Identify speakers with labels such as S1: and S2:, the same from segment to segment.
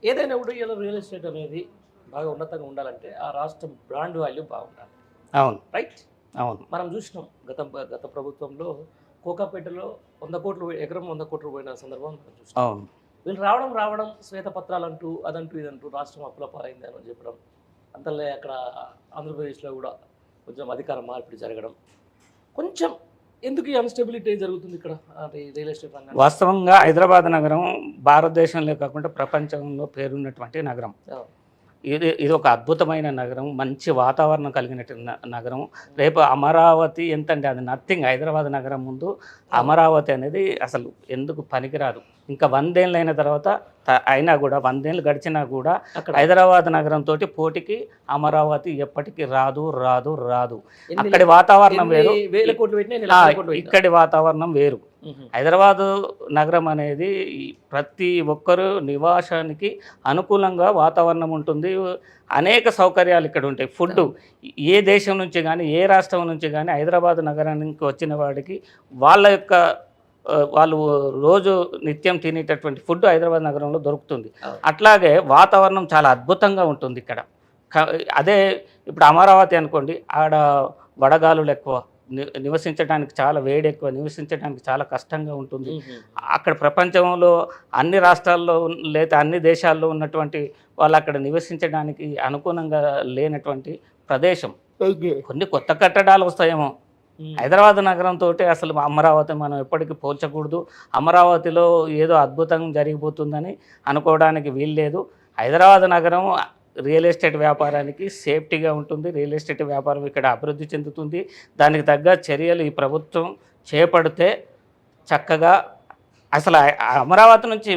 S1: ఏదైనా కూడా ఇలా రియల్ ఎస్టేట్ అనేది బాగా ఉన్నతంగా ఉండాలంటే ఆ రాష్ట్రం బ్రాండ్ వాల్యూ బాగుండాలి.
S2: అవును.
S1: రైట్.
S2: అవును.
S1: మనం చూసినాం గత ప్రభుత్వంలో కోకాపేటలో 100 కోట్లు ఎకరం 100 కోట్లు పోయిన సందర్భం మనం చూసినాం.
S2: అవును.
S1: వీళ్ళు రావడం శ్వేతపత్రాలంటూ అదంటూ ఇదంటూ రాష్ట్రం అప్పుల పాలైంది అని చెప్పడం, అంతలే అక్కడ ఆంధ్రప్రదేశ్లో కూడా కొంచెం అధికార మార్పిడి జరగడం, కొంచెం ఎందుకు ఈ అన్‌స్టెబిలిటీ జరుగుతుంది ఇక్కడ అంటే ఈ రియల్ ఎస్టేట్ రంగంలో?
S2: వాస్తవంగా హైదరాబాద్ నగరం భారతదేశంలో కాకుండా ప్రపంచంలో పేరున్నటువంటి నగరం.
S1: ఆ!
S2: ఇది ఒక అద్భుతమైన నగరం, మంచి వాతావరణం కలిగినటువంటి నగరం. రేపు అమరావతి ఎంతంటే అది నథింగ్. హైదరాబాద్ నగరం ముందు అమరావతి అనేది అసలు ఎందుకు పనికిరాదు. ఇంకా 100 ఏళ్ళు అయిన తర్వాత అయినా కూడా 100 ఏళ్ళు గడిచినా కూడా
S1: అక్కడ
S2: హైదరాబాద్ నగరంతో పోటీకి అమరావతి ఎప్పటికీ రాదు రాదు రాదు.
S1: ఎన్ని
S2: అక్కడి వాతావరణం వేరు,
S1: ఎన్ని వేల కోట్లు పెట్టినా, ఎన్ని లక్షల కోట్లు పెట్టినా.
S2: ఇక్కడి వాతావరణం వేరు.
S1: హుహు.
S2: హైదరాబాదు నగరం అనేది ప్రతి ఒక్కరు నివాసానికి అనుకూలంగా వాతావరణం ఉంటుంది. అనేక సౌకర్యాలు ఇక్కడ ఉంటాయి. ఫుడ్ ఏ దేశం నుంచి కానీ ఏ రాష్ట్రం నుంచి కానీ హైదరాబాద్ నగరానికి వచ్చిన వాడికి వాళ్ళ యొక్క వాళ్ళు రోజు నిత్యం తినేటటువంటి ఫుడ్ హైదరాబాద్ నగరంలో దొరుకుతుంది. అట్లాగే వాతావరణం చాలా అద్భుతంగా ఉంటుంది ఇక్కడ. అదే ఇప్పుడు అమరావతి అనుకోండి, ఆడ వడగాలులు ఎక్కువ, నివసించడానికి చాలా వేడి ఎక్కువ, నివసించడానికి చాలా కష్టంగా ఉంటుంది. అక్కడ ప్రపంచంలో అన్ని రాష్ట్రాల్లో లేదా అన్ని దేశాల్లో ఉన్నటువంటి వాళ్ళు అక్కడ నివసించడానికి అనుకూలంగా లేనటువంటి ప్రదేశం. కొన్ని కొత్త కట్టడాలు వస్తాయేమో. హైదరాబాద్ నగరంతో అసలు అమరావతి మనం ఎప్పటికీ పోల్చకూడదు. అమరావతిలో ఏదో అద్భుతం జరిగిపోతుందని అనుకోవడానికి వీల్లేదు. హైదరాబాద్ నగరం రియల్ ఎస్టేట్ వ్యాపారానికి సేఫ్టీగా ఉంటుంది. రియల్ ఎస్టేట్ వ్యాపారం ఇక్కడ అభివృద్ధి చెందుతుంది. దానికి తగ్గ చర్యలు ఈ ప్రభుత్వం చేపడితే చక్కగా అసలు అమరావతి నుంచి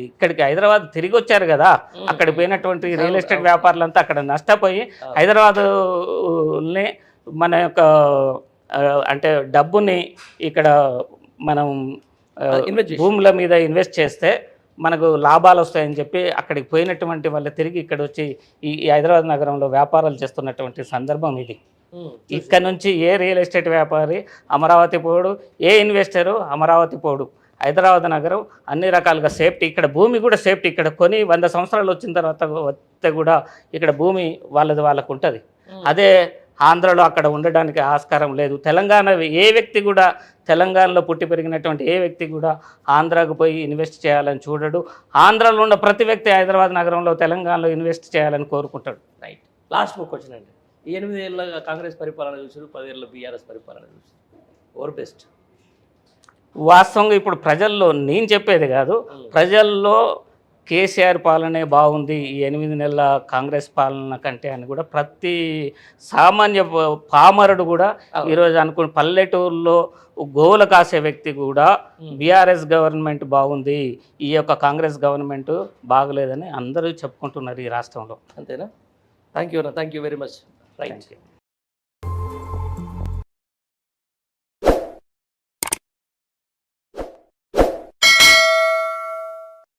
S2: ఇక్కడికి హైదరాబాద్ తిరిగి వచ్చారు కదా, అక్కడికి పోయినటువంటి రియల్ ఎస్టేట్ వ్యాపారులంతా అక్కడ నష్టపోయి హైదరాబాదుని మన యొక్క అంటే డబ్బుని ఇక్కడ మనం భూముల మీద ఇన్వెస్ట్ చేస్తే మనకు లాభాలు వస్తాయని చెప్పి అక్కడికి పోయినటువంటి వాళ్ళు తిరిగి ఇక్కడ వచ్చి ఈ హైదరాబాద్ నగరంలో వ్యాపారాలు చేస్తున్నటువంటి సందర్భం ఇది. ఇక్కడ నుంచి ఏ రియల్ ఎస్టేట్ వ్యాపారి అమరావతి పోడు, ఏ ఇన్వెస్టరు అమరావతి పోడు. హైదరాబాద్ నగరం అన్ని రకాలుగా సేఫ్టీ, ఇక్కడ భూమి కూడా సేఫ్టీ. ఇక్కడ కొని 100 సంవత్సరాలు వచ్చిన తర్వాత వస్తే కూడా ఇక్కడ భూమి వాళ్ళకు ఉంటుంది. అదే ఆంధ్రలో అక్కడ ఉండడానికి ఆస్కారం లేదు. తెలంగాణ ఏ వ్యక్తి కూడా, తెలంగాణలో పుట్టి పెరిగినటువంటి ఏ వ్యక్తి కూడా ఆంధ్రాకు పోయి ఇన్వెస్ట్ చేయాలని చూడడు. ఆంధ్రాలో ఉన్న ప్రతి వ్యక్తి హైదరాబాద్ నగరంలో తెలంగాణలో ఇన్వెస్ట్ చేయాలని కోరుకుంటాడు.
S1: రైట్. Last book వచ్చినండి. 8 ఏళ్ళ కాంగ్రెస్ పరిపాలన చూసారు, 10 ఏళ్ళ బీఆర్ఎస్ పరిపాలన చూసారు. Over best.
S2: వాస్తవంగా ఇప్పుడు ప్రజల్లో నేను చెప్పేది కాదు, ప్రజల్లో కేసీఆర్ పాలనే బాగుంది ఈ 8 నెలల కాంగ్రెస్ పాలన కంటే అని కూడా ప్రతి సామాన్య పామరుడు కూడా ఈరోజు అనుకుని పల్లెటూరులో గోవులు కాసే వ్యక్తి కూడా బీఆర్ఎస్ గవర్నమెంట్ బాగుంది, ఈ యొక్క కాంగ్రెస్ గవర్నమెంట్ బాగలేదని అందరూ చెప్పుకుంటున్నారు ఈ రాష్ట్రంలో.
S1: అంతేనా? Thank you very much. Right.